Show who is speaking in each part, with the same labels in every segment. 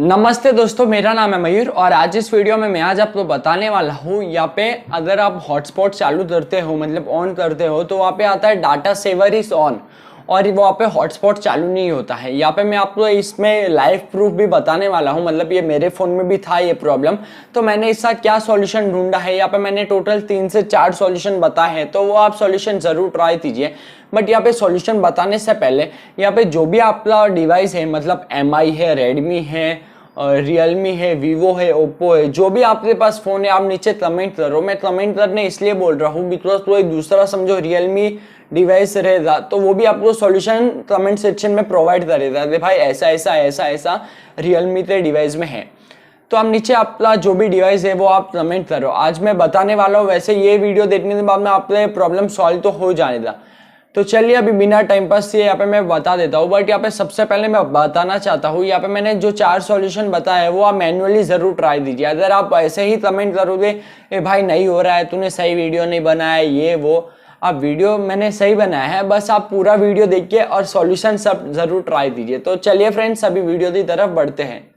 Speaker 1: नमस्ते दोस्तों, मेरा नाम है मयूर और आज इस वीडियो में मैं आज आपको बताने वाला हूँ यहाँ पे अगर आप हॉटस्पॉट चालू करते हो मतलब ऑन करते हो तो वहाँ पे आता है डाटा सेवर इज ऑन और वहाँ पे हॉटस्पॉट चालू नहीं होता है। यहाँ पे मैं आपको इसमें लाइव प्रूफ भी बताने वाला हूँ, मतलब ये मेरे फ़ोन में भी था ये प्रॉब्लम, तो मैंने इसका क्या सॉल्यूशन ढूंढा है। यहाँ पे मैंने टोटल 3 से 4 सॉल्यूशन बताए हैं, तो वो आप सॉल्यूशन ज़रूर ट्राई कीजिए। बट यहाँ पे सॉल्यूशन बताने से पहले यहाँ पे जो भी आपका डिवाइस है, मतलब MI है, रेडमी है, रियलमी है, वीवो है, ओप्पो है, जो भी आपके पास फ़ोन है आप नीचे कमेंट करो। मैं कमेंट करने इसलिए बोल रहा हूँ बिकॉज कोई दूसरा समझो रियलमी डिवाइस रहेगा तो वो भी आपको सॉल्यूशन कमेंट सेक्शन में प्रोवाइड करेगा कि भाई ऐसा ऐसा ऐसा ऐसा रियलमी के डिवाइस में है। तो आप नीचे आपका जो भी डिवाइस है वो आप कमेंट करो। आज मैं बताने वाला हूँ, वैसे ये वीडियो देखने के बाद में आपके प्रॉब्लम सॉल्व तो हो जाएगा। तो चलिए अभी बिना टाइम पास किए यहाँ पे मैं बता देता हूँ। बट यहाँ पे सबसे पहले मैं बताना चाहता हूँ, यहाँ पे मैंने जो 4 सॉल्यूशन बताया है वो आप मैन्युअली ज़रूर ट्राई दीजिए। अगर आप ऐसे ही कमेंट करोगे ए भाई नहीं हो रहा है, तूने सही वीडियो नहीं बनाया ये वो, आप वीडियो मैंने सही बनाया है, बस आप पूरा वीडियो देखिए और सॉल्यूशन सब ज़रूर ट्राई दीजिए। तो चलिए फ्रेंड्स अभी वीडियो की तरफ बढ़ते हैं।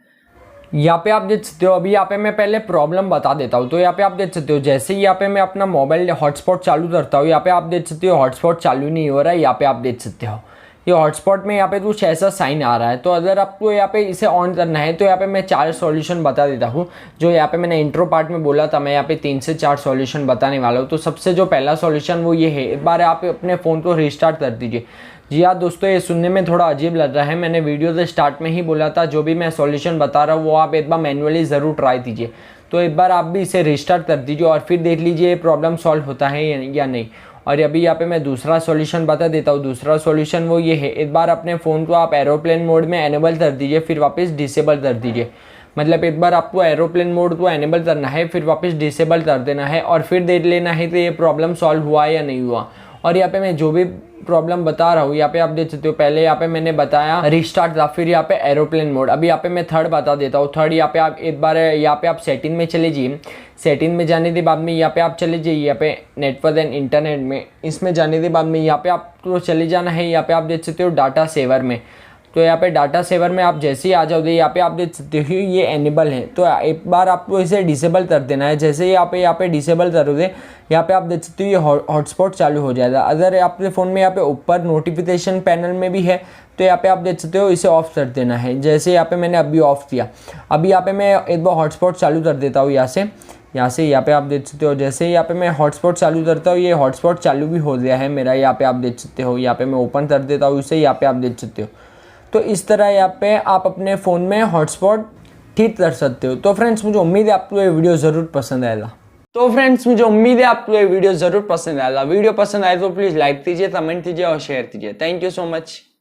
Speaker 1: यहाँ पे आप देख सकते हो, अभी यहाँ पे मैं पहले प्रॉब्लम बता देता हूँ। तो यहाँ पे आप देख सकते हो, जैसे ही यहाँ पे मैं अपना मोबाइल हॉटस्पॉट चालू करता हूँ, यहाँ पे आप देख सकते हो हॉटस्पॉट चालू नहीं हो रहा है। यहाँ पे आप देख सकते हो ये हॉटस्पॉट में यहाँ पे कुछ ऐसा साइन आ रहा है। तो अगर आपको यहाँ पे इसे ऑन करना है तो यहाँ पे मैं 4 सॉल्यूशन बता देता हूँ, जो यहाँ पे मैंने इंट्रो पार्ट में बोला था। मैं यहाँ पे 3 से 4 सॉल्यूशन बताने वाला हूँ। तो सबसे जो पहला सॉल्यूशन वो ये है, एक बार आप अपने फ़ोन को रिस्टार्ट कर दीजिए। जी हाँ दोस्तों, ये सुनने में थोड़ा अजीब लग रहा है, मैंने वीडियो के स्टार्ट में ही बोला था जो भी मैं सॉल्यूशन बता रहा हूँ वो आप एक बार मैन्युअली ज़रूर ट्राई कीजिए। तो एक बार आप भी इसे रिस्टार्ट कर दीजिए और फिर देख लीजिए प्रॉब्लम सॉल्व होता है या नहीं। और अभी यहाँ पे मैं दूसरा सॉल्यूशन बता देता हूँ। दूसरा सॉल्यूशन वो ये है, एक बार अपने फ़ोन को आप एरोप्लेन मोड में एनेबल कर दीजिए, फिर वापस डिसेबल कर दीजिए। मतलब एक बार आपको एरोप्लेन मोड को एनेबल करना है, फिर वापस डिसेबल कर देना है और फिर देख लेना है कि ये प्रॉब्लम सॉल्व हुआ या नहीं हुआ। और यहाँ पे मैं जो भी प्रॉब्लम बता रहा हूँ यहाँ पे आप देख सकते हो, पहले यहाँ पे मैंने बताया रिस्टार्ट था, फिर यहाँ पे एरोप्लेन मोड। अभी यहाँ पे मैं थर्ड बता देता हूँ। थर्ड यहाँ पे आप एक बार यहाँ पे आप सेटिंग में चले जाइए। सेटिंग में जाने के बाद में यहाँ पे आप चले जाइए, यहाँ पे नेटवर्क एंड इंटरनेट में, इसमें जाने के बाद में यहाँ पे आपको चले जाना है। यहाँ पे आप देख सकते हो डाटा सेवर में। तो यहाँ पे डाटा सेवर में आप जैसे ही आ जाओगे यहाँ पे आप देख सकते हो ये एनेबल है। तो एक बार आपको इसे डिसेबल कर देना है। जैसे ही यहाँ पे डिसेबल करोगे यहाँ पे आप देख सकते हो ये हॉटस्पॉट चालू हो जाएगा। अगर आपके फ़ोन में यहाँ पे ऊपर नोटिफिकेशन पैनल में भी है तो यहाँ पे आप देख सकते हो इसे ऑफ कर देना है। जैसे यहाँ पे मैंने अभी ऑफ किया। अभी यहाँ पे मैं एक बार हॉटस्पॉट चालू कर देता हूँ यहाँ से यहाँ पे आप देख सकते हो। जैसे ही यहाँ पे मैं हॉटस्पॉट चालू करता हूँ ये हॉटस्पॉट चालू भी हो गया है मेरा। यहाँ पे आप देख सकते हो, यहाँ पे मैं ओपन कर देता हूँ इसे, यहाँ पे आप देख सकते हो। तो इस तरह यहाँ पे आप अपने फ़ोन में हॉटस्पॉट ठीक कर सकते हो। तो फ्रेंड्स मुझे उम्मीद है आपको ये वीडियो ज़रूर पसंद आएगा। वीडियो पसंद आए तो प्लीज़ लाइक कीजिए, कमेंट कीजिए और शेयर कीजिए। Thank you so much.